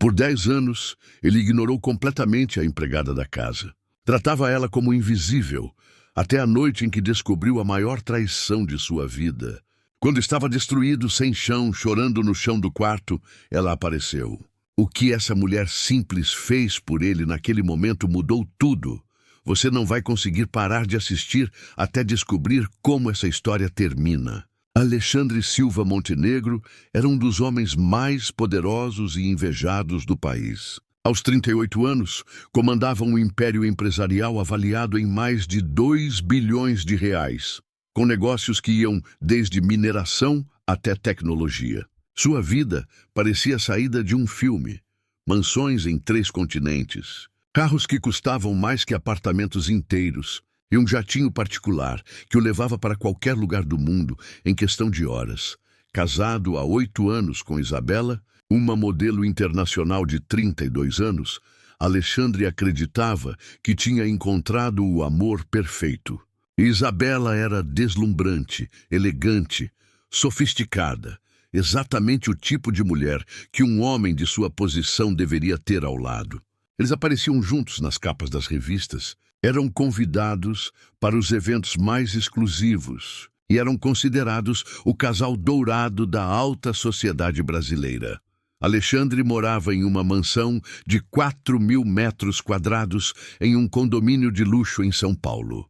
Por 10 anos, ele ignorou completamente a empregada da casa. Tratava ela como invisível, até a noite em que descobriu a maior traição de sua vida. Quando estava destruído, sem chão, chorando no chão do quarto, ela apareceu. O que essa mulher simples fez por ele naquele momento mudou tudo. Você não vai conseguir parar de assistir até descobrir como essa história termina. Alexandre Silva Montenegro era um dos homens mais poderosos e invejados do país. Aos 38 anos, comandava um império empresarial avaliado em mais de 2 bilhões de reais, com negócios que iam desde mineração até tecnologia. Sua vida parecia a saída de um filme. Mansões em 3 continentes, carros que custavam mais que apartamentos inteiros e um jatinho particular que o levava para qualquer lugar do mundo em questão de horas. Casado há 8 anos com Isabela, uma modelo internacional de 32 anos, Alexandre acreditava que tinha encontrado o amor perfeito. Isabela era deslumbrante, elegante, sofisticada, exatamente o tipo de mulher que um homem de sua posição deveria ter ao lado. Eles apareciam juntos nas capas das revistas, eram convidados para os eventos mais exclusivos e eram considerados o casal dourado da alta sociedade brasileira. Alexandre morava em uma mansão de 4.000 metros quadrados em um condomínio de luxo em São Paulo.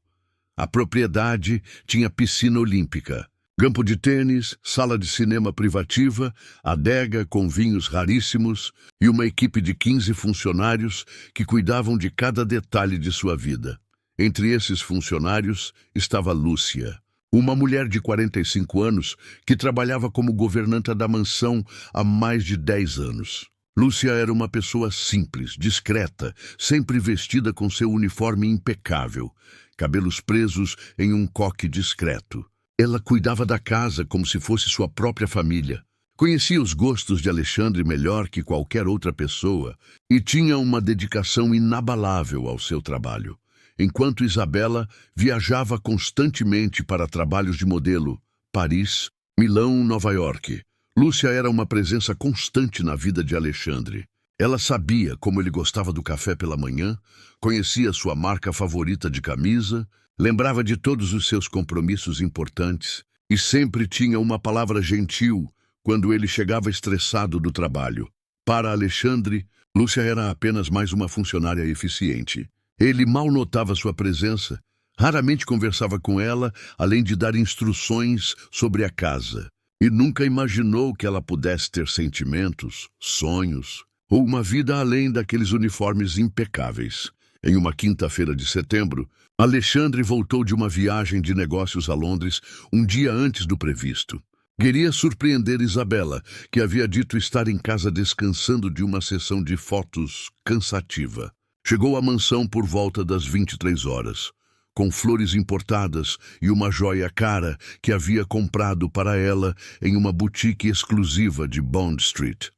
A propriedade tinha piscina olímpica, campo de tênis, sala de cinema privativa, adega com vinhos raríssimos e uma equipe de 15 funcionários que cuidavam de cada detalhe de sua vida. Entre esses funcionários estava Lúcia, uma mulher de 45 anos que trabalhava como governanta da mansão há mais de 10 anos. Lúcia era uma pessoa simples, discreta, sempre vestida com seu uniforme impecável, cabelos presos em um coque discreto. Ela cuidava da casa como se fosse sua própria família. Conhecia os gostos de Alexandre melhor que qualquer outra pessoa e tinha uma dedicação inabalável ao seu trabalho. Enquanto Isabela viajava constantemente para trabalhos de modelo, Paris, Milão, Nova York. Lúcia era uma presença constante na vida de Alexandre. Ela sabia como ele gostava do café pela manhã, conhecia sua marca favorita de camisa, lembrava de todos os seus compromissos importantes e sempre tinha uma palavra gentil quando ele chegava estressado do trabalho. Para Alexandre, Lúcia era apenas mais uma funcionária eficiente. Ele mal notava sua presença, raramente conversava com ela, além de dar instruções sobre a casa. E nunca imaginou que ela pudesse ter sentimentos, sonhos, ou uma vida além daqueles uniformes impecáveis. Em uma quinta-feira de setembro, Alexandre voltou de uma viagem de negócios a Londres um dia antes do previsto. Queria surpreender Isabela, que havia dito estar em casa descansando de uma sessão de fotos cansativa. Chegou à mansão por volta das 23 horas, com flores importadas e uma joia cara que havia comprado para ela em uma boutique exclusiva de Bond Street.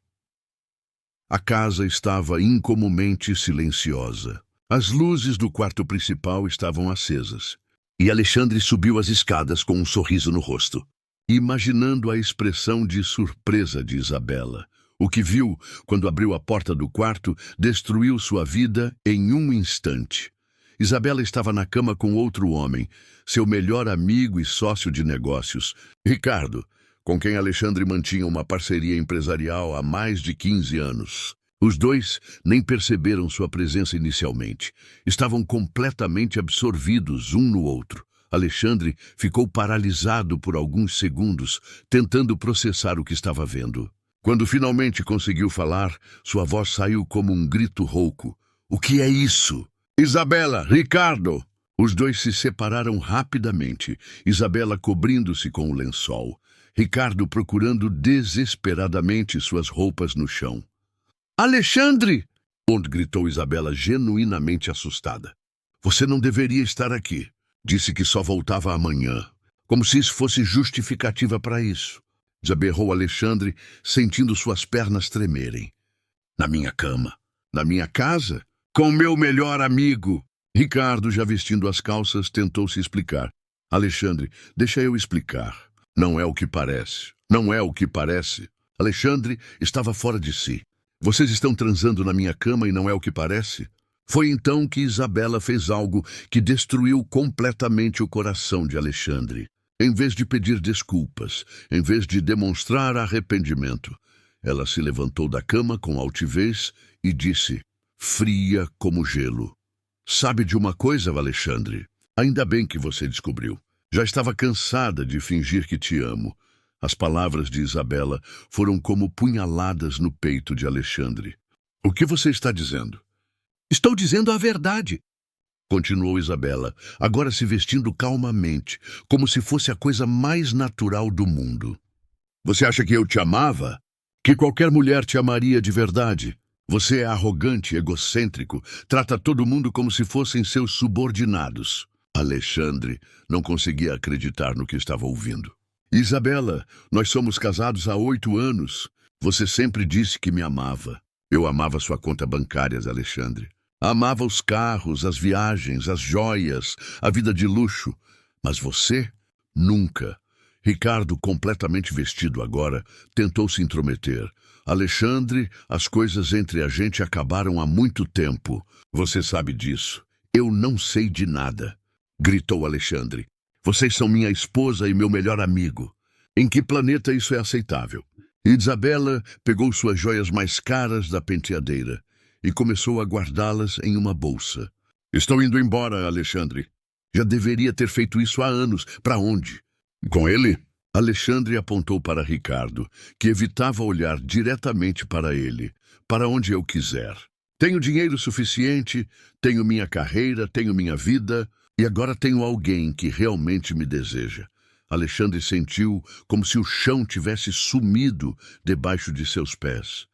A casa estava incomumente silenciosa. As luzes do quarto principal estavam acesas, e Alexandre subiu as escadas com um sorriso no rosto, imaginando a expressão de surpresa de Isabela. O que viu quando abriu a porta do quarto destruiu sua vida em um instante. Isabela estava na cama com outro homem, seu melhor amigo e sócio de negócios, Ricardo, com quem Alexandre mantinha uma parceria empresarial há mais de 15 anos. Os dois nem perceberam sua presença inicialmente. Estavam completamente absorvidos um no outro. Alexandre ficou paralisado por alguns segundos, tentando processar o que estava vendo. Quando finalmente conseguiu falar, sua voz saiu como um grito rouco. "O que é isso?" "Isabela, Ricardo!" Os dois se separaram rapidamente, Isabela cobrindo-se com o lençol, Ricardo procurando desesperadamente suas roupas no chão. "Alexandre!" gritou Isabela, genuinamente assustada. "Você não deveria estar aqui. Disse que só voltava amanhã. Como se isso fosse justificativa para isso." Berrou Alexandre, sentindo suas pernas tremerem. "Na minha cama, na minha casa, com meu melhor amigo." Ricardo, já vestindo as calças, tentou se explicar. "Alexandre, deixa eu explicar. Não é o que parece. Não é o que parece." Alexandre estava fora de si. Vocês estão transando na minha cama e não é o que parece? Foi então que Isabela fez algo que destruiu completamente o coração de Alexandre. Em vez de pedir desculpas, em vez de demonstrar arrependimento, ela se levantou da cama com altivez e disse, fria como gelo: sabe de uma coisa, Alexandre? Ainda bem que você descobriu. Já estava cansada de fingir que te amo. As palavras de Isabela foram como punhaladas no peito de Alexandre. O que você está dizendo? Estou dizendo a verdade, continuou Isabela, agora se vestindo calmamente, como se fosse a coisa mais natural do mundo. Você acha que eu te amava? Que qualquer mulher te amaria de verdade? Você é arrogante, egocêntrico, trata todo mundo como se fossem seus subordinados. Alexandre não conseguia acreditar no que estava ouvindo. Isabela, nós somos casados há 8 anos. Você sempre disse que me amava. Eu amava sua conta bancária, Alexandre. Amava os carros, as viagens, as joias, a vida de luxo. Mas você? Nunca. Ricardo, completamente vestido agora, tentou se intrometer. Alexandre, as coisas entre a gente acabaram há muito tempo. Você sabe disso. Eu não sei de nada, gritou Alexandre. Vocês são minha esposa e meu melhor amigo. Em que planeta isso é aceitável? Isabela pegou suas joias mais caras da penteadeira e começou a guardá-las em uma bolsa. Estou indo embora, Alexandre. Já deveria ter feito isso há anos. Para onde? Com ele? Alexandre apontou para Ricardo, que evitava olhar diretamente para ele. Para onde eu quiser. Tenho dinheiro suficiente, tenho minha carreira, tenho minha vida, e agora tenho alguém que realmente me deseja. Alexandre sentiu como se o chão tivesse sumido debaixo de seus pés.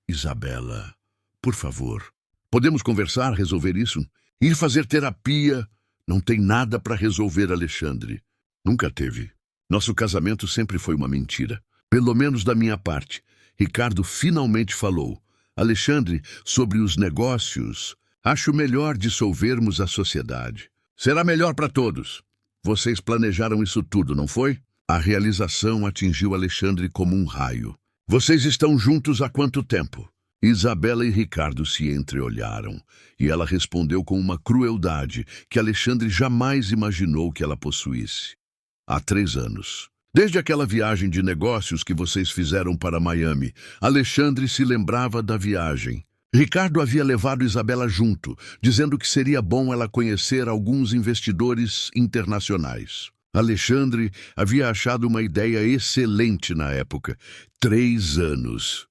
Isabela, por favor, podemos conversar, resolver isso? Ir fazer terapia? Não tem nada para resolver, Alexandre. Nunca teve. Nosso casamento sempre foi uma mentira. Pelo menos da minha parte. Ricardo finalmente falou. Alexandre, sobre os negócios, acho melhor dissolvermos a sociedade. Será melhor para todos. Vocês planejaram isso tudo, não foi? A realização atingiu Alexandre como um raio. Vocês estão juntos há quanto tempo? Isabela e Ricardo se entreolharam, e ela respondeu com uma crueldade que Alexandre jamais imaginou que ela possuísse. Há 3 anos. Desde aquela viagem de negócios que vocês fizeram para Miami, Alexandre se lembrava da viagem. Ricardo havia levado Isabela junto, dizendo que seria bom ela conhecer alguns investidores internacionais. Alexandre havia achado uma ideia excelente na época. 3 anos,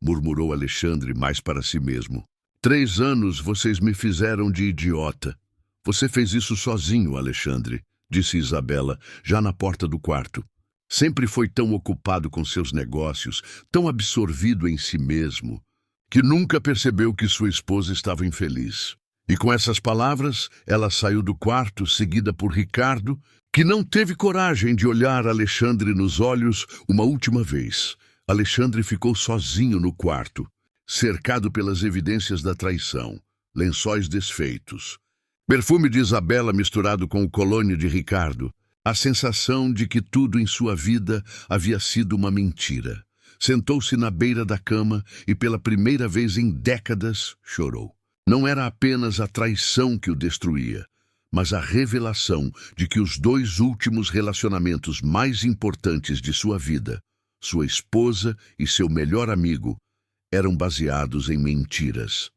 murmurou Alexandre mais para si mesmo. 3 anos vocês me fizeram de idiota. Você fez isso sozinho, Alexandre, disse Isabela, já na porta do quarto. Sempre foi tão ocupado com seus negócios, tão absorvido em si mesmo, que nunca percebeu que sua esposa estava infeliz. E com essas palavras, ela saiu do quarto, seguida por Ricardo, que não teve coragem de olhar Alexandre nos olhos uma última vez. Alexandre ficou sozinho no quarto, cercado pelas evidências da traição, lençóis desfeitos, perfume de Isabela misturado com o colônia de Ricardo, a sensação de que tudo em sua vida havia sido uma mentira. Sentou-se na beira da cama e, pela primeira vez em décadas, chorou. Não era apenas a traição que o destruía, mas a revelação de que os 2 últimos relacionamentos mais importantes de sua vida, sua esposa e seu melhor amigo, eram baseados em mentiras.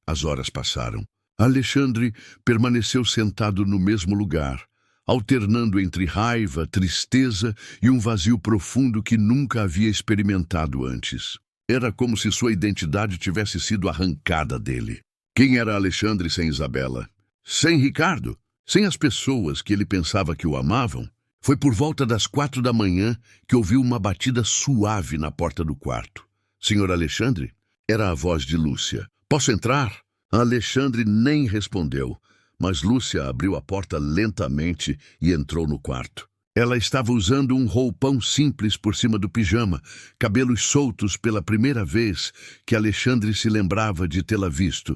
As horas passaram. Alexandre permaneceu sentado no mesmo lugar, alternando entre raiva, tristeza e um vazio profundo que nunca havia experimentado antes. Era como se sua identidade tivesse sido arrancada dele. Quem era Alexandre sem Isabela? Sem Ricardo? Sem as pessoas que ele pensava que o amavam? Foi por volta das 4 da manhã que ouviu uma batida suave na porta do quarto. Senhor Alexandre? Era a voz de Lúcia. Posso entrar? Alexandre nem respondeu. Mas Lúcia abriu a porta lentamente e entrou no quarto. Ela estava usando um roupão simples por cima do pijama, cabelos soltos pela primeira vez que Alexandre se lembrava de tê-la visto.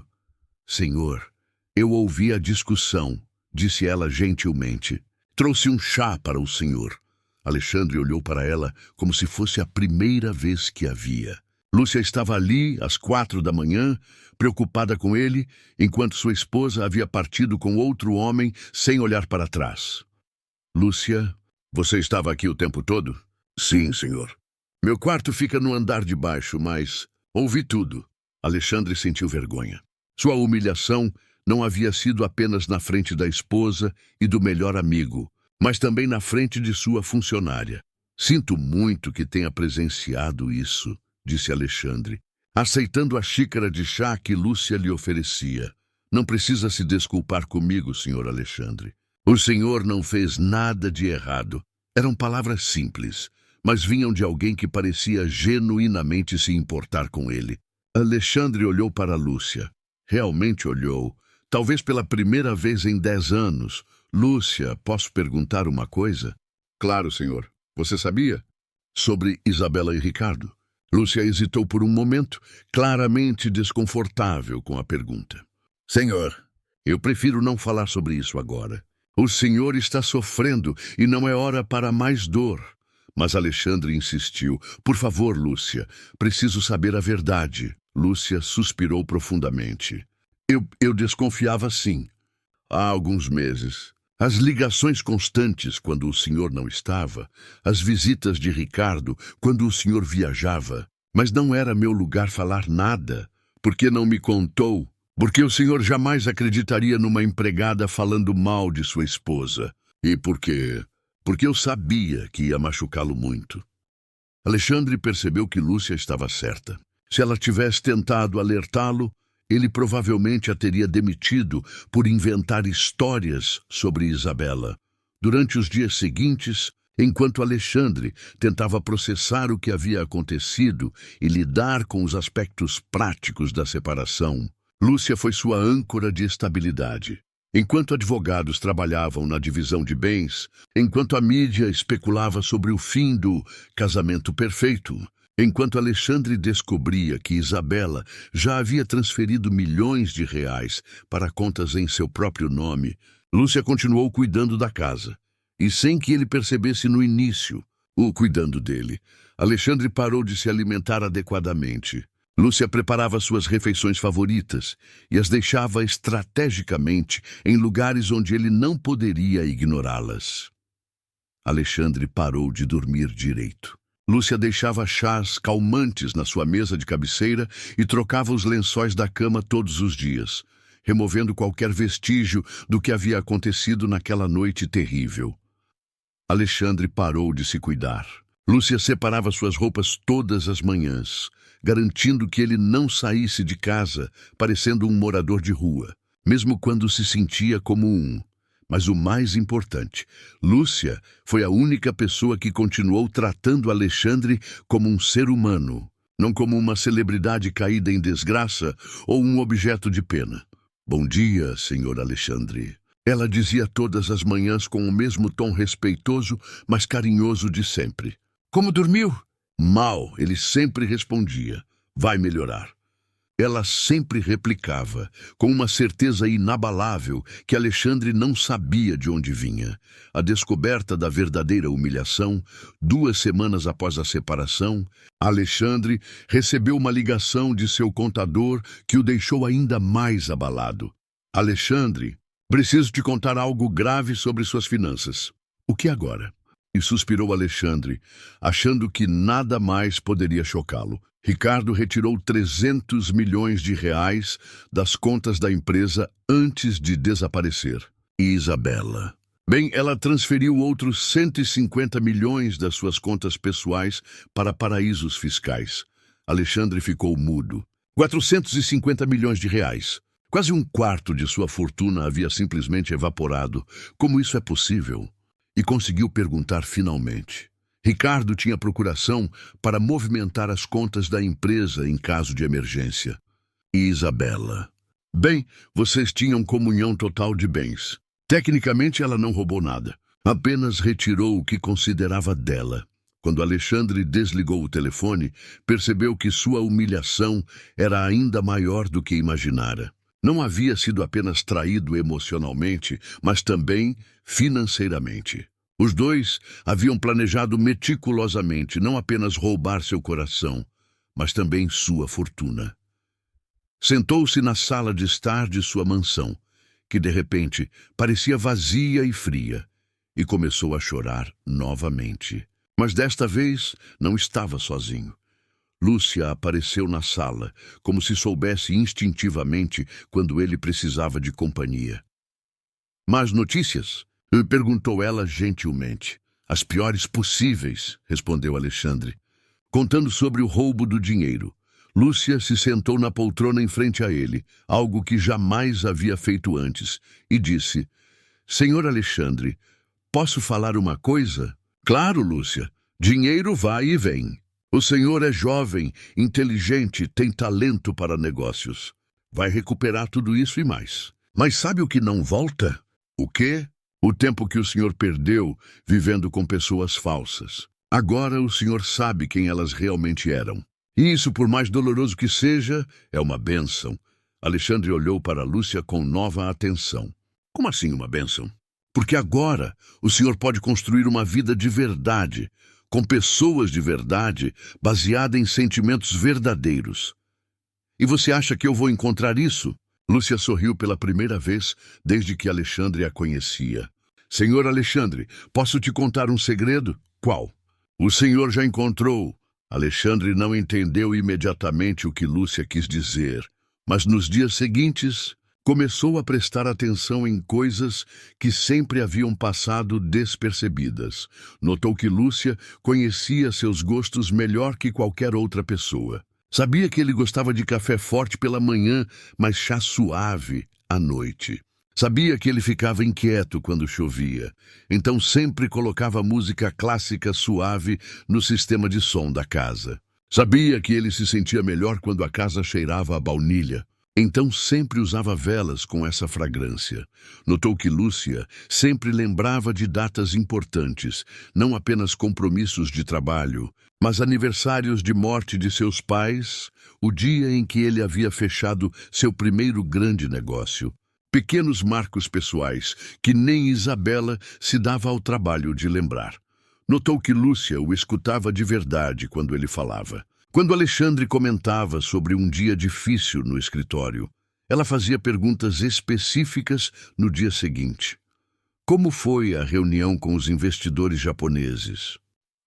Senhor, eu ouvi a discussão, disse ela gentilmente. Trouxe um chá para o senhor. Alexandre olhou para ela como se fosse a primeira vez que a via. Lúcia estava ali, às 4 da manhã, preocupada com ele, enquanto sua esposa havia partido com outro homem sem olhar para trás. Lúcia, você estava aqui o tempo todo? Sim, senhor. Meu quarto fica no andar de baixo, mas ouvi tudo. Alexandre sentiu vergonha. Sua humilhação não havia sido apenas na frente da esposa e do melhor amigo, mas também na frente de sua funcionária. Sinto muito que tenha presenciado isso, disse Alexandre, aceitando a xícara de chá que Lúcia lhe oferecia. Não precisa se desculpar comigo, senhor Alexandre. O senhor não fez nada de errado. Eram palavras simples, mas vinham de alguém que parecia genuinamente se importar com ele. Alexandre olhou para Lúcia. Realmente olhou. Talvez pela primeira vez em 10 anos. Lúcia, posso perguntar uma coisa? Claro, senhor. Você sabia? Sobre Isabela e Ricardo. Lúcia hesitou por um momento, claramente desconfortável com a pergunta. Senhor, eu prefiro não falar sobre isso agora. O senhor está sofrendo e não é hora para mais dor. Mas Alexandre insistiu. Por favor, Lúcia, preciso saber a verdade. Lúcia suspirou profundamente. Eu desconfiava sim. Há alguns meses. As ligações constantes quando o senhor não estava, as visitas de Ricardo quando o senhor viajava. Mas não era meu lugar falar nada. Por que não me contou? Porque o senhor jamais acreditaria numa empregada falando mal de sua esposa. E por quê? Porque eu sabia que ia machucá-lo muito. Alexandre percebeu que Lúcia estava certa. Se ela tivesse tentado alertá-lo, ele provavelmente a teria demitido por inventar histórias sobre Isabela. Durante os dias seguintes, enquanto Alexandre tentava processar o que havia acontecido e lidar com os aspectos práticos da separação, Lúcia foi sua âncora de estabilidade. Enquanto advogados trabalhavam na divisão de bens, enquanto a mídia especulava sobre o fim do casamento perfeito, enquanto Alexandre descobria que Isabela já havia transferido milhões de reais para contas em seu próprio nome, Lúcia continuou cuidando da casa. E sem que ele percebesse no início, cuidando dele, Alexandre parou de se alimentar adequadamente. Lúcia preparava suas refeições favoritas e as deixava estrategicamente em lugares onde ele não poderia ignorá-las. Alexandre parou de dormir direito. Lúcia deixava chás calmantes na sua mesa de cabeceira e trocava os lençóis da cama todos os dias, removendo qualquer vestígio do que havia acontecido naquela noite terrível. Alexandre parou de se cuidar. Lúcia separava suas roupas todas as manhãs, garantindo que ele não saísse de casa parecendo um morador de rua, mesmo quando se sentia como um. Mas o mais importante, Lúcia foi a única pessoa que continuou tratando Alexandre como um ser humano, não como uma celebridade caída em desgraça ou um objeto de pena. Bom dia, senhor Alexandre. Ela dizia todas as manhãs com o mesmo tom respeitoso, mas carinhoso de sempre. Como dormiu? Mal, ele sempre respondia. Vai melhorar. Ela sempre replicava, com uma certeza inabalável que Alexandre não sabia de onde vinha. A descoberta da verdadeira humilhação, 2 semanas após a separação, Alexandre recebeu uma ligação de seu contador que o deixou ainda mais abalado. Alexandre, preciso te contar algo grave sobre suas finanças. O que agora? E suspirou Alexandre, achando que nada mais poderia chocá-lo. Ricardo retirou 300 milhões de reais das contas da empresa antes de desaparecer. E Isabela? Bem, ela transferiu outros 150 milhões das suas contas pessoais para paraísos fiscais. Alexandre ficou mudo. 450 milhões de reais. Quase 1/4 de sua fortuna havia simplesmente evaporado. Como isso é possível? E conseguiu perguntar finalmente. Ricardo tinha procuração para movimentar as contas da empresa em caso de emergência. E Isabela? Bem, vocês tinham comunhão total de bens. Tecnicamente, ela não roubou nada. Apenas retirou o que considerava dela. Quando Alexandre desligou o telefone, percebeu que sua humilhação era ainda maior do que imaginara. Não havia sido apenas traído emocionalmente, mas também financeiramente. Os dois haviam planejado meticulosamente não apenas roubar seu coração, mas também sua fortuna. Sentou-se na sala de estar de sua mansão, que de repente parecia vazia e fria, e começou a chorar novamente. Mas desta vez não estava sozinho. Lúcia apareceu na sala, como se soubesse instintivamente quando ele precisava de companhia. "Más notícias?" perguntou ela gentilmente. "As piores possíveis", respondeu Alexandre, contando sobre o roubo do dinheiro. Lúcia se sentou na poltrona em frente a ele, algo que jamais havia feito antes, e disse: "Senhor Alexandre, posso falar uma coisa?" "Claro, Lúcia. Dinheiro vai e vem. O senhor é jovem, inteligente, tem talento para negócios. Vai recuperar tudo isso e mais. Mas sabe o que não volta?" "O quê?" "O tempo que o senhor perdeu vivendo com pessoas falsas. Agora o senhor sabe quem elas realmente eram. E isso, por mais doloroso que seja, é uma bênção." Alexandre olhou para Lúcia com nova atenção. "Como assim uma bênção?" "Porque agora o senhor pode construir uma vida de verdade, com pessoas de verdade, baseada em sentimentos verdadeiros." "E você acha que eu vou encontrar isso?" Lúcia sorriu pela primeira vez desde que Alexandre a conhecia. "Senhor Alexandre, posso te contar um segredo?" "Qual?" "O senhor já encontrou." Alexandre não entendeu imediatamente o que Lúcia quis dizer, mas nos dias seguintes começou a prestar atenção em coisas que sempre haviam passado despercebidas. Notou que Lúcia conhecia seus gostos melhor que qualquer outra pessoa. Sabia que ele gostava de café forte pela manhã, mas chá suave à noite. Sabia que ele ficava inquieto quando chovia, então sempre colocava música clássica suave no sistema de som da casa. Sabia que ele se sentia melhor quando a casa cheirava a baunilha, então sempre usava velas com essa fragrância. Notou que Lúcia sempre lembrava de datas importantes, não apenas compromissos de trabalho, mas aniversários de morte de seus pais, o dia em que ele havia fechado seu primeiro grande negócio. Pequenos marcos pessoais que nem Isabela se dava ao trabalho de lembrar. Notou que Lúcia o escutava de verdade quando ele falava. Quando Alexandre comentava sobre um dia difícil no escritório, ela fazia perguntas específicas no dia seguinte. Como foi a reunião com os investidores japoneses?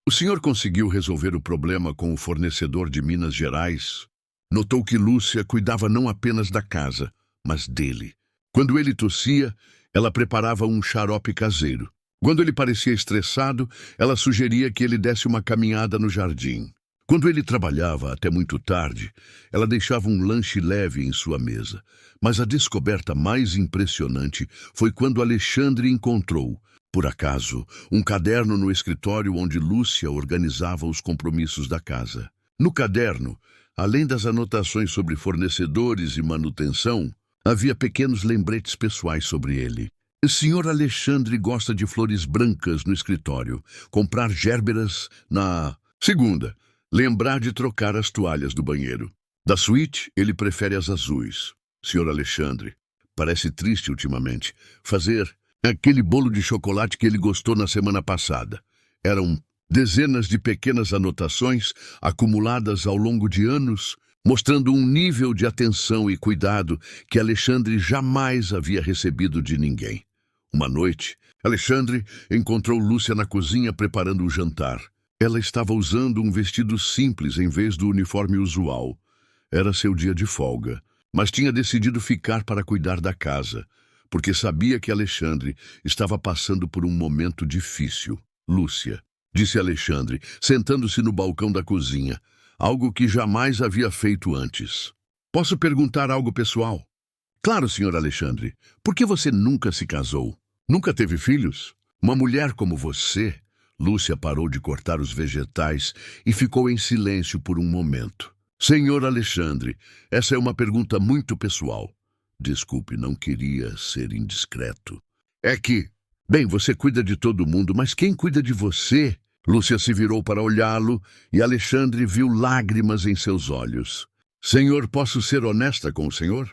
O senhor conseguiu resolver o problema com o fornecedor de Minas Gerais? Notou que Lúcia cuidava não apenas da casa, mas dele. Quando ele tossia, ela preparava um xarope caseiro. Quando ele parecia estressado, ela sugeria que ele desse uma caminhada no jardim. Quando ele trabalhava até muito tarde, ela deixava um lanche leve em sua mesa. Mas a descoberta mais impressionante foi quando Alexandre encontrou, por acaso, um caderno no escritório onde Lúcia organizava os compromissos da casa. No caderno, além das anotações sobre fornecedores e manutenção, havia pequenos lembretes pessoais sobre ele. O senhor Alexandre gosta de flores brancas no escritório. Comprar gérberas na... Segunda, lembrar de trocar as toalhas do banheiro. Da suíte, ele prefere as azuis. Senhor Alexandre, parece triste ultimamente. Fazer aquele bolo de chocolate que ele gostou na semana passada. Eram dezenas de pequenas anotações acumuladas ao longo de anos, mostrando um nível de atenção e cuidado que Alexandre jamais havia recebido de ninguém. Uma noite, Alexandre encontrou Lúcia na cozinha preparando o jantar. Ela estava usando um vestido simples em vez do uniforme usual. Era seu dia de folga, mas tinha decidido ficar para cuidar da casa, porque sabia que Alexandre estava passando por um momento difícil. "Lúcia", disse Alexandre, sentando-se no balcão da cozinha, algo que jamais havia feito antes. "Posso perguntar algo pessoal?" "Claro, senhor Alexandre. Por que você nunca se casou? Nunca teve filhos? Uma mulher como você..." Lúcia parou de cortar os vegetais e ficou em silêncio por um momento. "Senhor Alexandre, essa é uma pergunta muito pessoal." "Desculpe, não queria ser indiscreto." "É que... Bem, você cuida de todo mundo, mas quem cuida de você?" Lúcia se virou para olhá-lo e Alexandre viu lágrimas em seus olhos. "Senhor, posso ser honesta com o senhor?"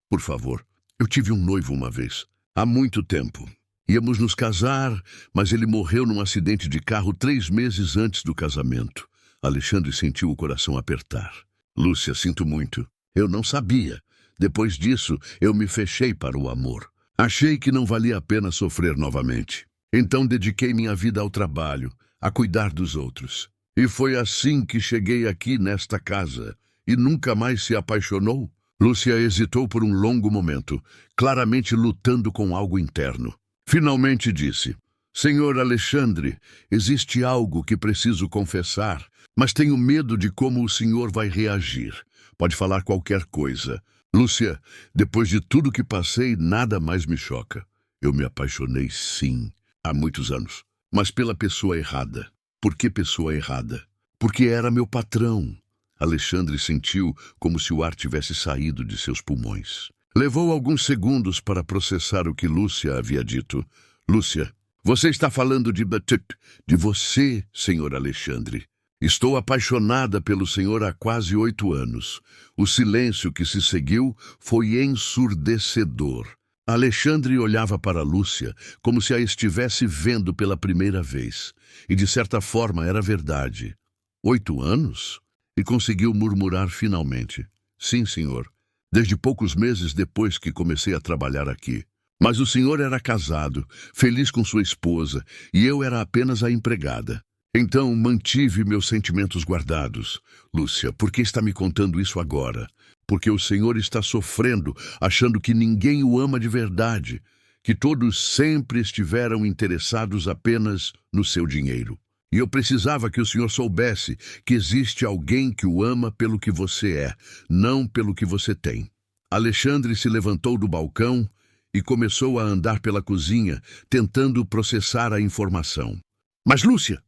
"Por favor, eu tive um noivo uma vez, há muito tempo. Íamos nos casar, mas ele morreu num acidente de carro 3 meses antes do casamento." Alexandre sentiu o coração apertar. Lúcia, sinto muito. Eu não sabia. Depois disso, eu me fechei para o amor. Achei que não valia a pena sofrer novamente. Então dediquei minha vida ao trabalho, a cuidar dos outros. E foi assim que cheguei aqui nesta casa. E nunca mais se apaixonou? Lúcia hesitou por um longo momento, claramente lutando com algo interno. Finalmente disse: Senhor Alexandre, existe algo que preciso confessar, mas tenho medo de como o senhor vai reagir. Pode falar qualquer coisa. Lúcia, depois de tudo que passei, nada mais me choca. Eu me apaixonei, sim, há muitos anos, mas pela pessoa errada. Por que pessoa errada? Porque era meu patrão. Alexandre sentiu como se o ar tivesse saído de seus pulmões. Levou alguns segundos para processar o que Lúcia havia dito. Lúcia, você está falando de você, senhor Alexandre. Estou apaixonada pelo senhor há quase 8 anos. O silêncio que se seguiu foi ensurdecedor. Alexandre olhava para Lúcia como se a estivesse vendo pela primeira vez. E de certa forma era verdade. 8 anos? E conseguiu murmurar finalmente. Sim, senhor. Desde poucos meses depois que comecei a trabalhar aqui. Mas o senhor era casado, feliz com sua esposa, e eu era apenas a empregada. Então mantive meus sentimentos guardados. Lúcia, por que está me contando isso agora? Porque o senhor está sofrendo, achando que ninguém o ama de verdade, que todos sempre estiveram interessados apenas no seu dinheiro. E eu precisava que o senhor soubesse que existe alguém que o ama pelo que você é, não pelo que você tem. Alexandre se levantou do balcão e começou a andar pela cozinha, tentando processar a informação. Mas, Lúcia,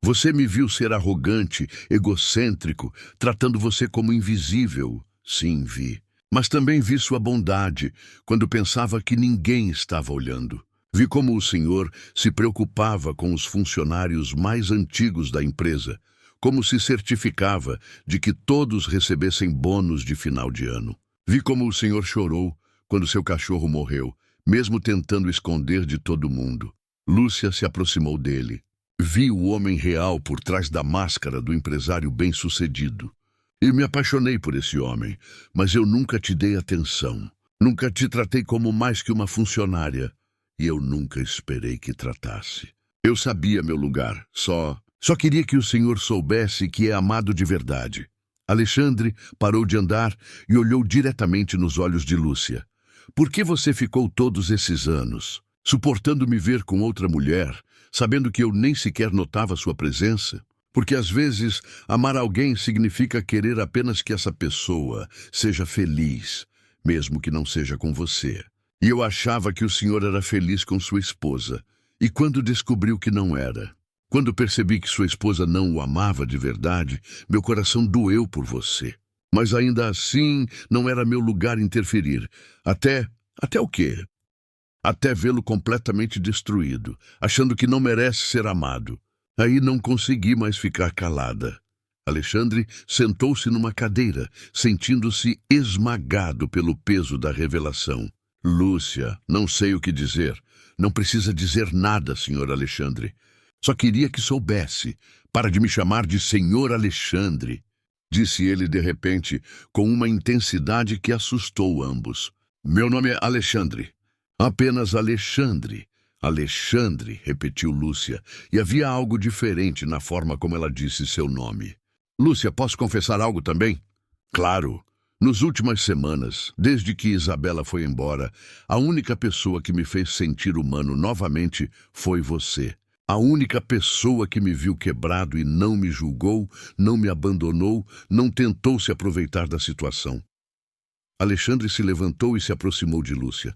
você me viu ser arrogante, egocêntrico, tratando você como invisível. Sim, vi. Mas também vi sua bondade, quando pensava que ninguém estava olhando. Vi como o senhor se preocupava com os funcionários mais antigos da empresa, como se certificava de que todos recebessem bônus de final de ano. Vi como o senhor chorou quando seu cachorro morreu, mesmo tentando esconder de todo mundo. Lúcia se aproximou dele. Vi o homem real por trás da máscara do empresário bem-sucedido. E me apaixonei por esse homem, mas eu nunca te dei atenção. Nunca te tratei como mais que uma funcionária. E eu nunca esperei que tratasse. Eu sabia meu lugar, só queria que o senhor soubesse que é amado de verdade. Alexandre parou de andar e olhou diretamente nos olhos de Lúcia. Por que você ficou todos esses anos, suportando me ver com outra mulher, sabendo que eu nem sequer notava sua presença? Porque às vezes amar alguém significa querer apenas que essa pessoa seja feliz, mesmo que não seja com você. E eu achava que o senhor era feliz com sua esposa. E quando descobriu que não era, quando percebi que sua esposa não o amava de verdade, meu coração doeu por você. Mas ainda assim, não era meu lugar interferir. Até o quê? Até vê-lo completamente destruído, achando que não merece ser amado. Aí não consegui mais ficar calada. Alexandre sentou-se numa cadeira, sentindo-se esmagado pelo peso da revelação. Lúcia, não sei o que dizer. Não precisa dizer nada, senhor Alexandre. Só queria que soubesse. Para de me chamar de senhor Alexandre, disse ele de repente, com uma intensidade que assustou ambos. Meu nome é Alexandre. Apenas Alexandre. Alexandre, repetiu Lúcia, e havia algo diferente na forma como ela disse seu nome. Lúcia, posso confessar algo também? Claro. Nas últimas semanas, desde que Isabela foi embora, a única pessoa que me fez sentir humano novamente foi você. A única pessoa que me viu quebrado e não me julgou, não me abandonou, não tentou se aproveitar da situação. Alexandre se levantou e se aproximou de Lúcia.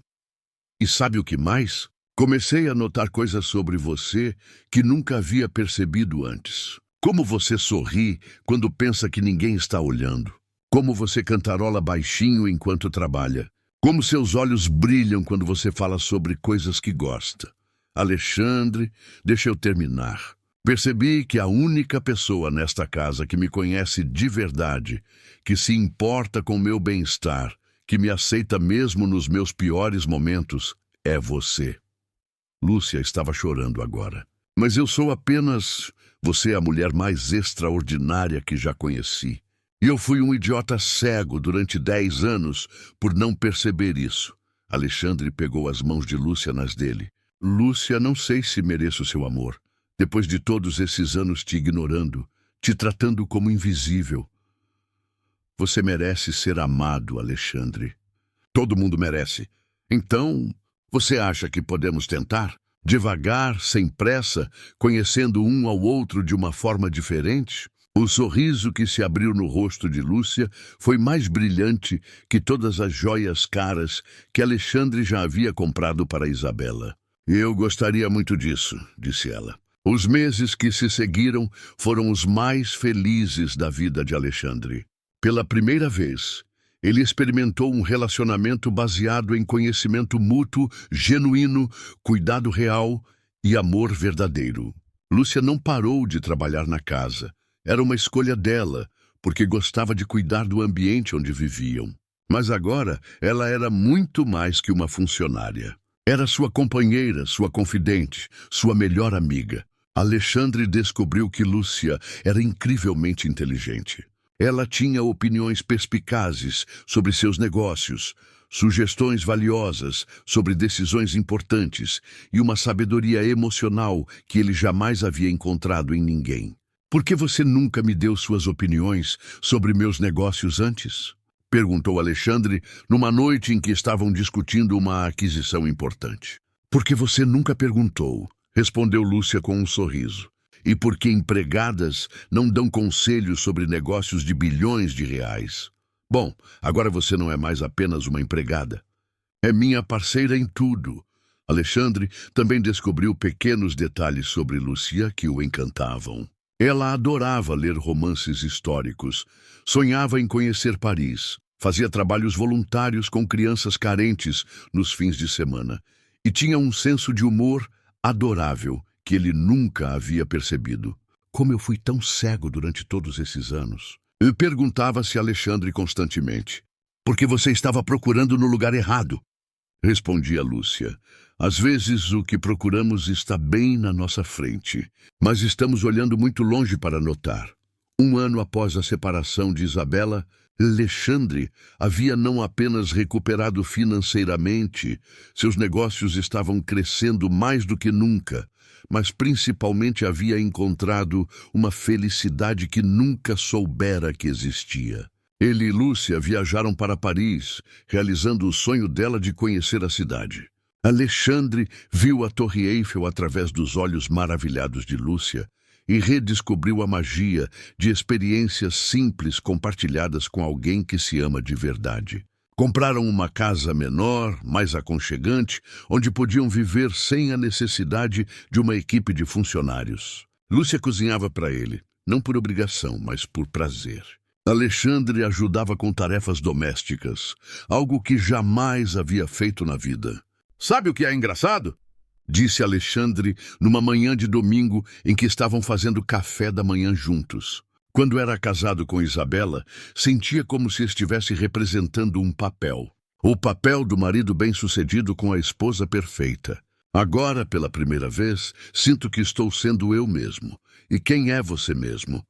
E sabe o que mais? Comecei a notar coisas sobre você que nunca havia percebido antes. Como você sorri quando pensa que ninguém está olhando. Como você cantarola baixinho enquanto trabalha. Como seus olhos brilham quando você fala sobre coisas que gosta. Alexandre, deixa eu terminar. Percebi que a única pessoa nesta casa que me conhece de verdade, que se importa com meu bem-estar, que me aceita mesmo nos meus piores momentos, é você. Lúcia estava chorando agora. Mas eu sou apenas... Você é a mulher mais extraordinária que já conheci. E eu fui um idiota cego durante 10 anos por não perceber isso. Alexandre pegou as mãos de Lúcia nas dele. Lúcia, não sei se mereço seu amor. Depois de todos esses anos te ignorando, te tratando como invisível. Você merece ser amado, Alexandre. Todo mundo merece. Então, você acha que podemos tentar? Devagar, sem pressa, conhecendo um ao outro de uma forma diferente? O sorriso que se abriu no rosto de Lúcia foi mais brilhante que todas as joias caras que Alexandre já havia comprado para Isabela. Eu gostaria muito disso, disse ela. Os meses que se seguiram foram os mais felizes da vida de Alexandre. Pela primeira vez, ele experimentou um relacionamento baseado em conhecimento mútuo, genuíno, cuidado real e amor verdadeiro. Lúcia não parou de trabalhar na casa. Era uma escolha dela, porque gostava de cuidar do ambiente onde viviam. Mas agora ela era muito mais que uma funcionária. Era sua companheira, sua confidente, sua melhor amiga. Alexandre descobriu que Lúcia era incrivelmente inteligente. Ela tinha opiniões perspicazes sobre seus negócios, sugestões valiosas sobre decisões importantes e uma sabedoria emocional que ele jamais havia encontrado em ninguém. Por que você nunca me deu suas opiniões sobre meus negócios antes? Perguntou Alexandre numa noite em que estavam discutindo uma aquisição importante. Porque você nunca perguntou, respondeu Lúcia com um sorriso. E porque empregadas não dão conselhos sobre negócios de bilhões de reais. Bom, agora você não é mais apenas uma empregada. É minha parceira em tudo. Alexandre também descobriu pequenos detalhes sobre Lúcia que o encantavam. Ela adorava ler romances históricos, sonhava em conhecer Paris, fazia trabalhos voluntários com crianças carentes nos fins de semana e tinha um senso de humor adorável que ele nunca havia percebido. Como eu fui tão cego durante todos esses anos? Perguntava-se Alexandre constantemente. Porque você estava procurando no lugar errado, respondia Lúcia. Às vezes o que procuramos está bem na nossa frente, mas estamos olhando muito longe para notar. 1 ano após a separação de Isabela, Alexandre havia não apenas recuperado financeiramente, seus negócios estavam crescendo mais do que nunca, mas principalmente havia encontrado uma felicidade que nunca soubera que existia. Ele e Lúcia viajaram para Paris, realizando o sonho dela de conhecer a cidade. Alexandre viu a Torre Eiffel através dos olhos maravilhados de Lúcia e redescobriu a magia de experiências simples compartilhadas com alguém que se ama de verdade. Compraram uma casa menor, mais aconchegante, onde podiam viver sem a necessidade de uma equipe de funcionários. Lúcia cozinhava para ele, não por obrigação, mas por prazer. Alexandre ajudava com tarefas domésticas, algo que jamais havia feito na vida. Sabe o que é engraçado? Disse Alexandre numa manhã de domingo em que estavam fazendo café da manhã juntos. Quando era casado com Isabela, sentia como se estivesse representando um papel. O papel do marido bem-sucedido com a esposa perfeita. Agora, pela primeira vez, sinto que estou sendo eu mesmo. E quem é você mesmo?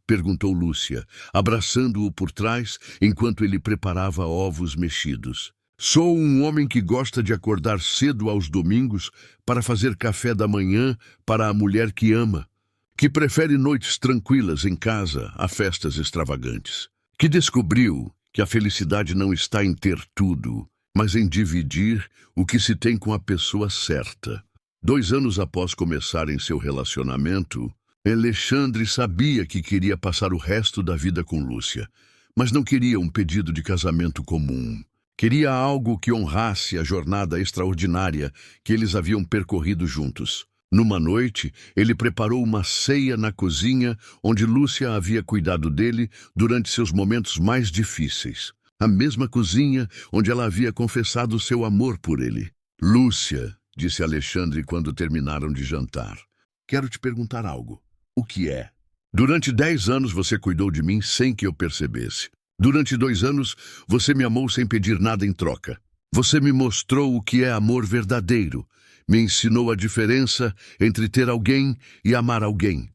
Perguntou Lúcia, abraçando-o por trás enquanto ele preparava ovos mexidos. Sou um homem que gosta de acordar cedo aos domingos para fazer café da manhã para a mulher que ama, que prefere noites tranquilas em casa a festas extravagantes, que descobriu que a felicidade não está em ter tudo, mas em dividir o que se tem com a pessoa certa. 2 anos após começarem seu relacionamento, Alexandre sabia que queria passar o resto da vida com Lúcia, mas não queria um pedido de casamento comum. Queria algo que honrasse a jornada extraordinária que eles haviam percorrido juntos. Numa noite, ele preparou uma ceia na cozinha onde Lúcia havia cuidado dele durante seus momentos mais difíceis. A mesma cozinha onde ela havia confessado seu amor por ele. Lúcia, disse Alexandre quando terminaram de jantar, quero te perguntar algo. O que é? Durante 10 anos você cuidou de mim sem que eu percebesse. Durante 2 anos, você me amou sem pedir nada em troca. Você me mostrou o que é amor verdadeiro. Me ensinou a diferença entre ter alguém e amar alguém.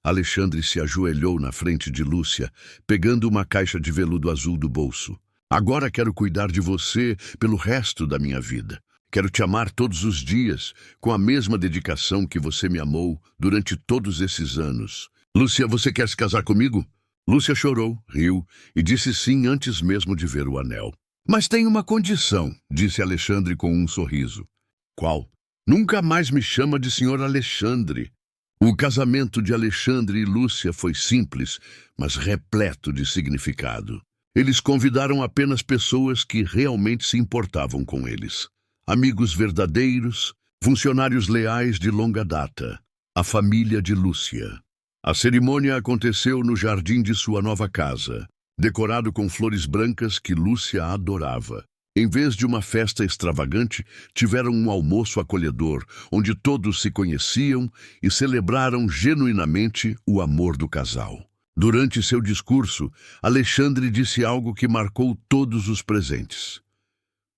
Alexandre se ajoelhou na frente de Lúcia, pegando uma caixa de veludo azul do bolso. Agora quero cuidar de você pelo resto da minha vida. Quero te amar todos os dias, com a mesma dedicação que você me amou durante todos esses anos. Lúcia, você quer se casar comigo? Lúcia chorou, riu e disse sim antes mesmo de ver o anel. Mas tem uma condição, disse Alexandre com um sorriso. Qual? Nunca mais me chama de senhor Alexandre. O casamento de Alexandre e Lúcia foi simples, mas repleto de significado. Eles convidaram apenas pessoas que realmente se importavam com eles. Amigos verdadeiros, funcionários leais de longa data, a família de Lúcia. A cerimônia aconteceu no jardim de sua nova casa, decorado com flores brancas que Lúcia adorava. Em vez de uma festa extravagante, tiveram um almoço acolhedor, onde todos se conheciam e celebraram genuinamente o amor do casal. Durante seu discurso, Alexandre disse algo que marcou todos os presentes.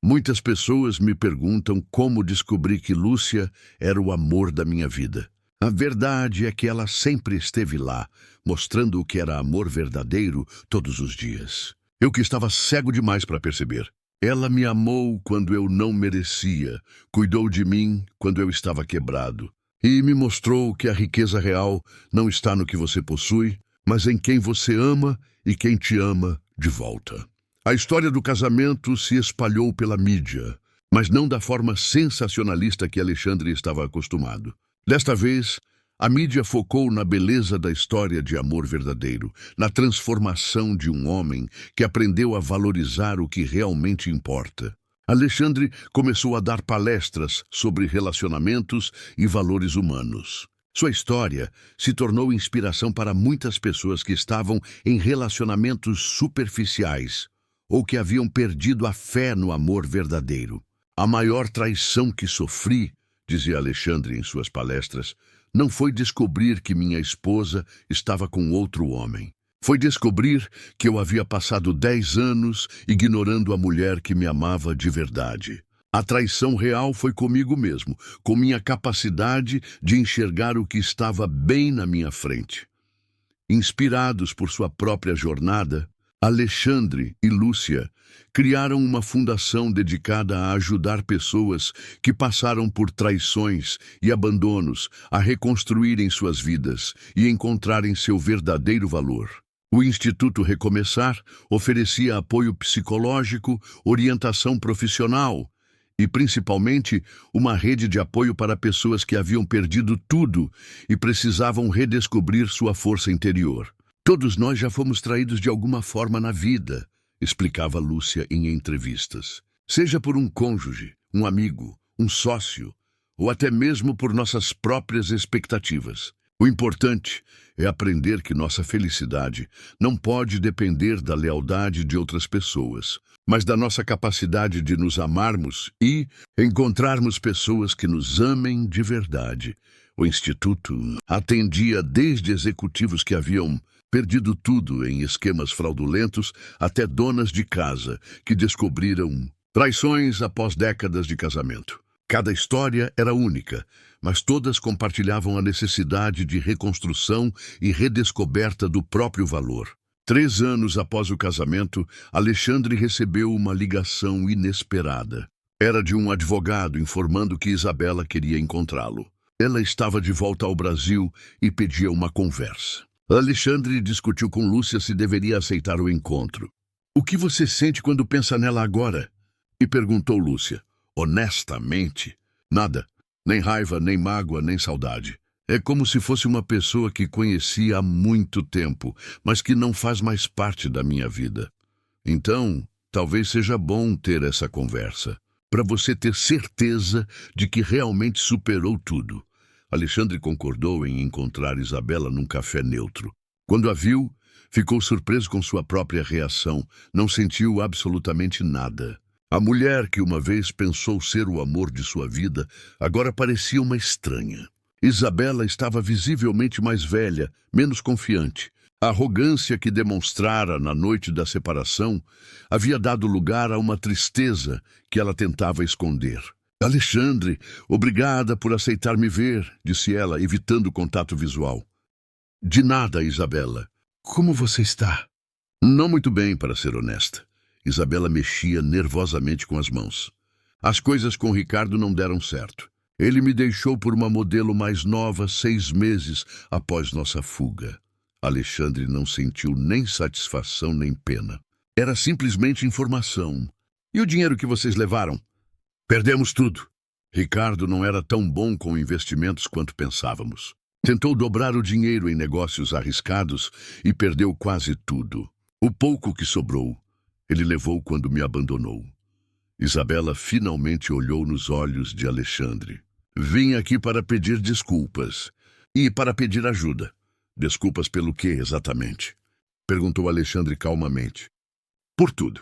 Muitas pessoas me perguntam como descobri que Lúcia era o amor da minha vida. A verdade é que ela sempre esteve lá, mostrando o que era amor verdadeiro todos os dias. Eu que estava cego demais para perceber. Ela me amou quando eu não merecia, cuidou de mim quando eu estava quebrado, e me mostrou que a riqueza real não está no que você possui, mas em quem você ama e quem te ama de volta. A história do casamento se espalhou pela mídia, mas não da forma sensacionalista que Alexandre estava acostumado. Desta vez, a mídia focou na beleza da história de amor verdadeiro, na transformação de um homem que aprendeu a valorizar o que realmente importa. Alexandre começou a dar palestras sobre relacionamentos e valores humanos. Sua história se tornou inspiração para muitas pessoas que estavam em relacionamentos superficiais ou que haviam perdido a fé no amor verdadeiro. A maior traição que sofri, dizia Alexandre em suas palestras, não foi descobrir que minha esposa estava com outro homem. Foi descobrir que eu havia passado 10 anos ignorando a mulher que me amava de verdade. A traição real foi comigo mesmo, com minha capacidade de enxergar o que estava bem na minha frente. Inspirados por sua própria jornada, Alexandre e Lúcia criaram uma fundação dedicada a ajudar pessoas que passaram por traições e abandonos a reconstruírem suas vidas e encontrarem seu verdadeiro valor. O Instituto Recomeçar oferecia apoio psicológico, orientação profissional e, principalmente, uma rede de apoio para pessoas que haviam perdido tudo e precisavam redescobrir sua força interior. Todos nós já fomos traídos de alguma forma na vida, explicava Lúcia em entrevistas. Seja por um cônjuge, um amigo, um sócio, ou até mesmo por nossas próprias expectativas. O importante é aprender que nossa felicidade não pode depender da lealdade de outras pessoas, mas da nossa capacidade de nos amarmos e encontrarmos pessoas que nos amem de verdade. O Instituto atendia desde executivos que haviam perdido tudo em esquemas fraudulentos até donas de casa que descobriram traições após décadas de casamento. Cada história era única, mas todas compartilhavam a necessidade de reconstrução e redescoberta do próprio valor. 3 anos após o casamento, Alexandre recebeu uma ligação inesperada. Era de um advogado informando que Isabela queria encontrá-lo. Ela estava de volta ao Brasil e pedia uma conversa. Alexandre discutiu com Lúcia se deveria aceitar o encontro. "O que você sente quando pensa nela agora?" E perguntou Lúcia. "Honestamente, nada. Nem raiva, nem mágoa, nem saudade. É como se fosse uma pessoa que conheci há muito tempo, mas que não faz mais parte da minha vida. Então, talvez seja bom ter essa conversa, para você ter certeza de que realmente superou tudo." Alexandre concordou em encontrar Isabela num café neutro. Quando a viu, ficou surpreso com sua própria reação. Não sentiu absolutamente nada. A mulher que uma vez pensou ser o amor de sua vida, agora parecia uma estranha. Isabela estava visivelmente mais velha, menos confiante. A arrogância que demonstrara na noite da separação havia dado lugar a uma tristeza que ela tentava esconder. "Alexandre, obrigada por aceitar me ver", disse ela, evitando o contato visual. De nada, Isabela. Como você está? Não muito bem, para ser honesta. Isabela mexia nervosamente com as mãos. As coisas com Ricardo não deram certo. Ele me deixou por uma modelo mais nova 6 meses após nossa fuga. Alexandre não sentiu nem satisfação nem pena. Era simplesmente informação. E o dinheiro que vocês levaram? Perdemos tudo. Ricardo não era tão bom com investimentos quanto pensávamos. Tentou dobrar o dinheiro em negócios arriscados e perdeu quase tudo. O pouco que sobrou, ele levou quando me abandonou. Isabela finalmente olhou nos olhos de Alexandre. Vim aqui para pedir desculpas e para pedir ajuda. Desculpas pelo quê, exatamente? Perguntou Alexandre calmamente. Por tudo.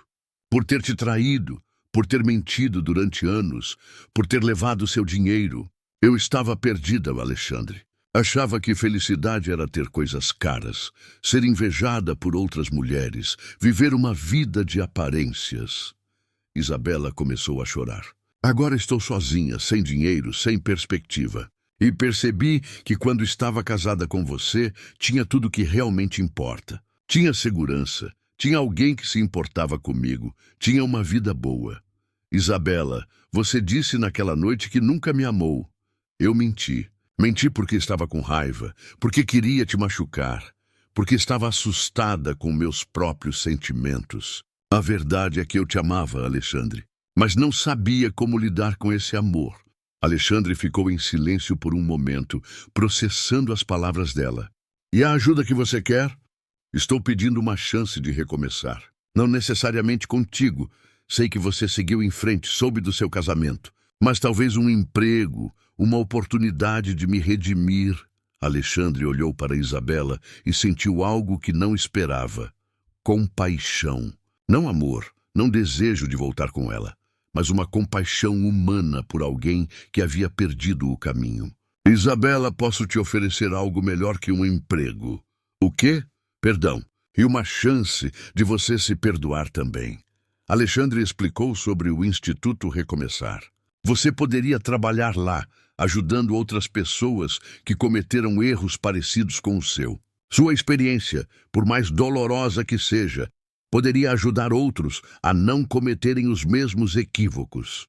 Por ter te traído, por ter mentido durante anos, por ter levado seu dinheiro. Eu estava perdida, Alexandre. Achava que felicidade era ter coisas caras, ser invejada por outras mulheres, viver uma vida de aparências. Isabela começou a chorar. Agora estou sozinha, sem dinheiro, sem perspectiva. E percebi que quando estava casada com você, tinha tudo que realmente importa. Tinha segurança, tinha alguém que se importava comigo, tinha uma vida boa. Isabela, você disse naquela noite que nunca me amou. Eu menti. Menti porque estava com raiva, porque queria te machucar, porque estava assustada com meus próprios sentimentos. A verdade é que eu te amava, Alexandre, mas não sabia como lidar com esse amor. Alexandre ficou em silêncio por um momento, processando as palavras dela. E a ajuda que você quer? Estou pedindo uma chance de recomeçar. Não necessariamente contigo. Sei que você seguiu em frente, soube do seu casamento. Mas talvez um emprego, uma oportunidade de me redimir. Alexandre olhou para Isabela e sentiu algo que não esperava. Compaixão. Não amor, não desejo de voltar com ela, mas uma compaixão humana por alguém que havia perdido o caminho. Isabela, posso te oferecer algo melhor que um emprego. O quê? Perdão. E uma chance de você se perdoar também. Alexandre explicou sobre o Instituto Recomeçar. Você poderia trabalhar lá, ajudando outras pessoas que cometeram erros parecidos com o seu. Sua experiência, por mais dolorosa que seja, poderia ajudar outros a não cometerem os mesmos equívocos.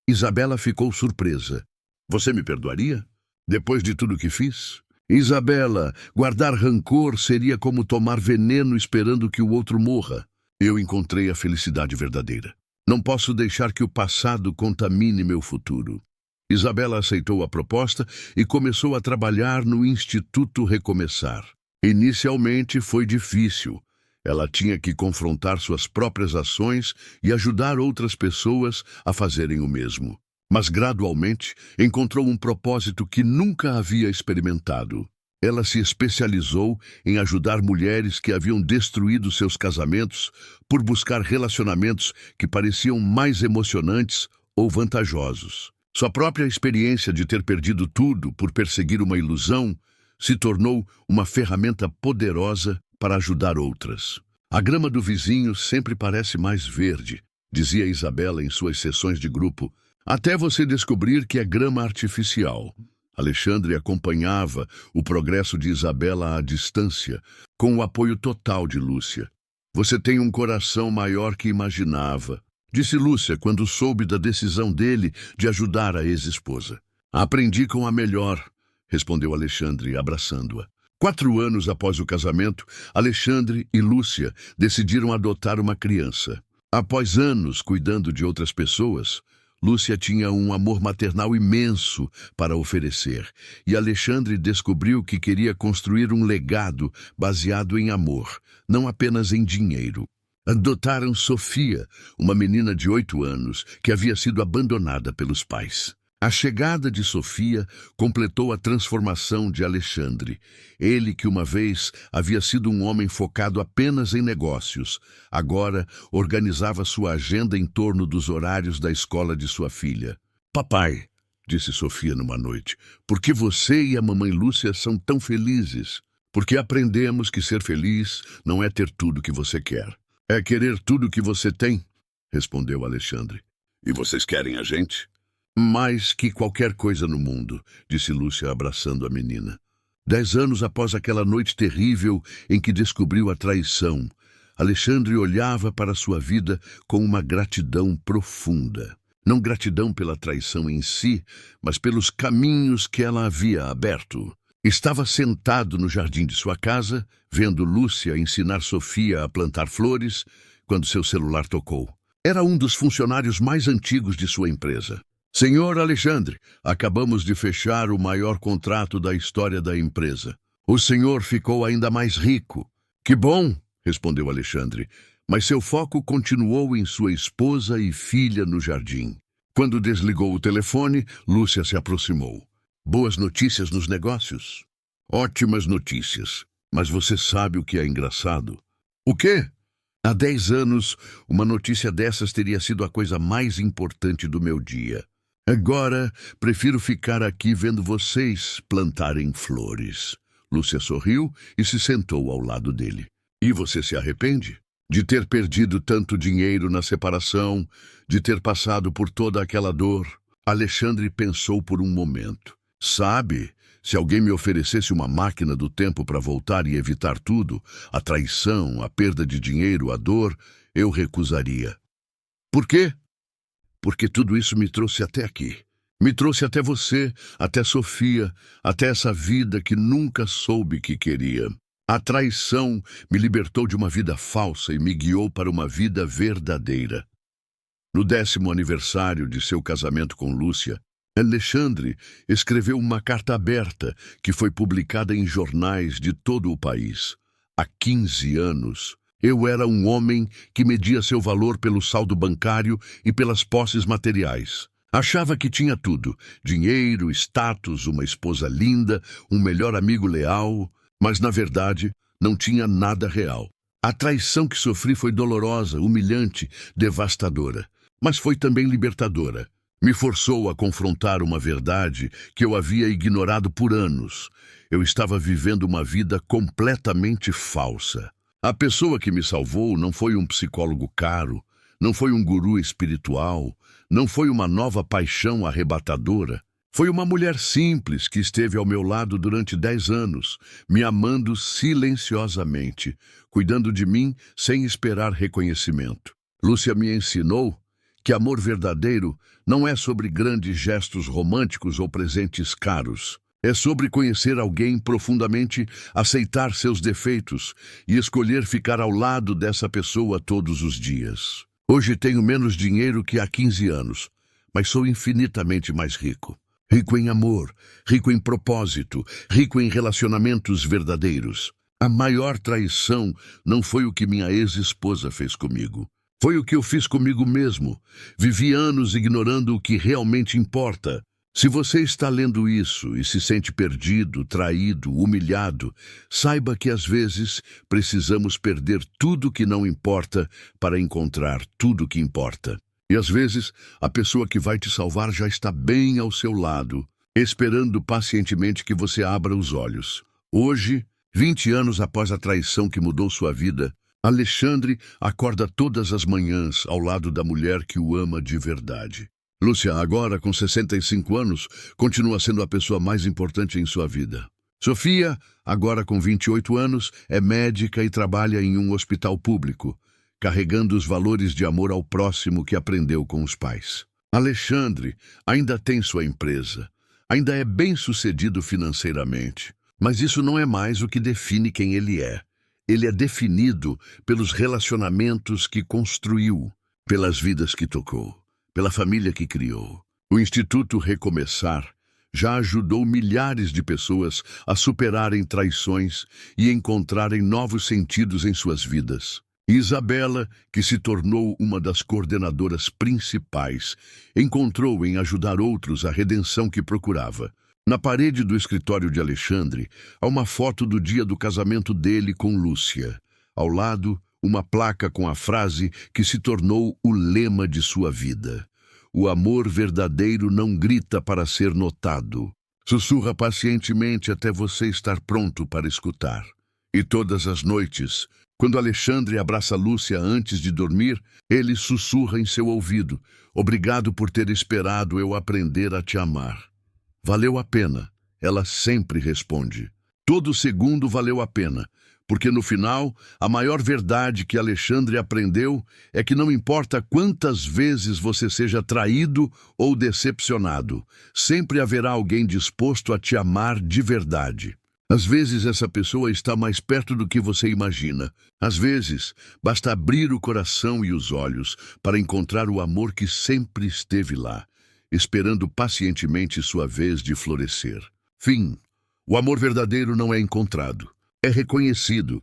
Isabela ficou surpresa. Você me perdoaria? Depois de tudo que fiz? Isabela, guardar rancor seria como tomar veneno esperando que o outro morra. Eu encontrei a felicidade verdadeira. Não posso deixar que o passado contamine meu futuro. Isabela aceitou a proposta e começou a trabalhar no Instituto Recomeçar. Inicialmente foi difícil. Ela tinha que confrontar suas próprias ações e ajudar outras pessoas a fazerem o mesmo. Mas gradualmente encontrou um propósito que nunca havia experimentado. Ela se especializou em ajudar mulheres que haviam destruído seus casamentos por buscar relacionamentos que pareciam mais emocionantes ou vantajosos. Sua própria experiência de ter perdido tudo por perseguir uma ilusão se tornou uma ferramenta poderosa para ajudar outras. A grama do vizinho sempre parece mais verde, dizia Isabela em suas sessões de grupo, até você descobrir que é grama artificial. Alexandre acompanhava o progresso de Isabela à distância, com o apoio total de Lúcia. Você tem um coração maior que imaginava, disse Lúcia quando soube da decisão dele de ajudar a ex-esposa. Aprendi com a melhor, respondeu Alexandre, abraçando-a. 4 anos após o casamento, Alexandre e Lúcia decidiram adotar uma criança. Após anos cuidando de outras pessoas, Lúcia tinha um amor maternal imenso para oferecer, e Alexandre descobriu que queria construir um legado baseado em amor, não apenas em dinheiro. Adotaram Sofia, uma menina de 8 anos que havia sido abandonada pelos pais. A chegada de Sofia completou a transformação de Alexandre. Ele, que uma vez havia sido um homem focado apenas em negócios, agora organizava sua agenda em torno dos horários da escola de sua filha. Papai, disse Sofia numa noite, por que você e a mamãe Lúcia são tão felizes? Porque aprendemos que ser feliz não é ter tudo que você quer. É querer tudo que você tem, respondeu Alexandre. E vocês querem a gente? Mais que qualquer coisa no mundo, disse Lúcia abraçando a menina. 10 anos após aquela noite terrível em que descobriu a traição, Alexandre olhava para sua vida com uma gratidão profunda. Não gratidão pela traição em si, mas pelos caminhos que ela havia aberto. Estava sentado no jardim de sua casa, vendo Lúcia ensinar Sofia a plantar flores, quando seu celular tocou. Era um dos funcionários mais antigos de sua empresa. Senhor Alexandre, acabamos de fechar o maior contrato da história da empresa. O senhor ficou ainda mais rico. Que bom, respondeu Alexandre, mas seu foco continuou em sua esposa e filha no jardim. Quando desligou o telefone, Lúcia se aproximou. Boas notícias nos negócios? Ótimas notícias. Mas você sabe o que é engraçado? O quê? Há 10 anos, uma notícia dessas teria sido a coisa mais importante do meu dia. Agora, prefiro ficar aqui vendo vocês plantarem flores. Lúcia sorriu e se sentou ao lado dele. E você se arrepende? De ter perdido tanto dinheiro na separação, de ter passado por toda aquela dor? Alexandre pensou por um momento. Sabe, se alguém me oferecesse uma máquina do tempo para voltar e evitar tudo, a traição, a perda de dinheiro, a dor, eu recusaria. Por quê? Porque tudo isso me trouxe até aqui. Me trouxe até você, até Sofia, até essa vida que nunca soube que queria. A traição me libertou de uma vida falsa e me guiou para uma vida verdadeira. No 10º aniversário de seu casamento com Lúcia, Alexandre escreveu uma carta aberta que foi publicada em jornais de todo o país. Há 15 anos, eu era um homem que media seu valor pelo saldo bancário e pelas posses materiais. Achava que tinha tudo: dinheiro, status, uma esposa linda, um melhor amigo leal, mas na verdade não tinha nada real. A traição que sofri foi dolorosa, humilhante, devastadora, mas foi também libertadora. Me forçou a confrontar uma verdade que eu havia ignorado por anos. Eu estava vivendo uma vida completamente falsa. A pessoa que me salvou não foi um psicólogo caro, não foi um guru espiritual, não foi uma nova paixão arrebatadora. Foi uma mulher simples que esteve ao meu lado durante 10 anos, me amando silenciosamente, cuidando de mim sem esperar reconhecimento. Lúcia me ensinou que amor verdadeiro não é sobre grandes gestos românticos ou presentes caros. É sobre conhecer alguém profundamente, aceitar seus defeitos e escolher ficar ao lado dessa pessoa todos os dias. Hoje tenho menos dinheiro que há 15 anos, mas sou infinitamente mais rico. Rico em amor, rico em propósito, rico em relacionamentos verdadeiros. A maior traição não foi o que minha ex-esposa fez comigo. Foi o que eu fiz comigo mesmo. Vivi anos ignorando o que realmente importa. Se você está lendo isso e se sente perdido, traído, humilhado, saiba que às vezes precisamos perder tudo que não importa para encontrar tudo que importa. E às vezes a pessoa que vai te salvar já está bem ao seu lado, esperando pacientemente que você abra os olhos. Hoje, 20 anos após a traição que mudou sua vida, Alexandre acorda todas as manhãs ao lado da mulher que o ama de verdade. Lúcia, agora com 65 anos, continua sendo a pessoa mais importante em sua vida. Sofia, agora com 28 anos, é médica e trabalha em um hospital público, carregando os valores de amor ao próximo que aprendeu com os pais. Alexandre ainda tem sua empresa, ainda é bem-sucedido financeiramente, mas isso não é mais o que define quem ele é. Ele é definido pelos relacionamentos que construiu, pelas vidas que tocou, pela família que criou. O Instituto Recomeçar já ajudou milhares de pessoas a superarem traições e encontrarem novos sentidos em suas vidas. Isabela, que se tornou uma das coordenadoras principais, encontrou em ajudar outros a redenção que procurava. Na parede do escritório de Alexandre, há uma foto do dia do casamento dele com Lúcia. Ao lado, uma placa com a frase que se tornou o lema de sua vida. O amor verdadeiro não grita para ser notado. Sussurra pacientemente até você estar pronto para escutar. E todas as noites, quando Alexandre abraça Lúcia antes de dormir, ele sussurra em seu ouvido: "Obrigado por ter esperado eu aprender a te amar." "Valeu a pena", ela sempre responde. Todo segundo valeu a pena, porque no final, a maior verdade que Alexandre aprendeu é que não importa quantas vezes você seja traído ou decepcionado, sempre haverá alguém disposto a te amar de verdade. Às vezes essa pessoa está mais perto do que você imagina. Às vezes, basta abrir o coração e os olhos para encontrar o amor que sempre esteve lá, esperando pacientemente sua vez de florescer. Fim. O amor verdadeiro não é encontrado, é reconhecido.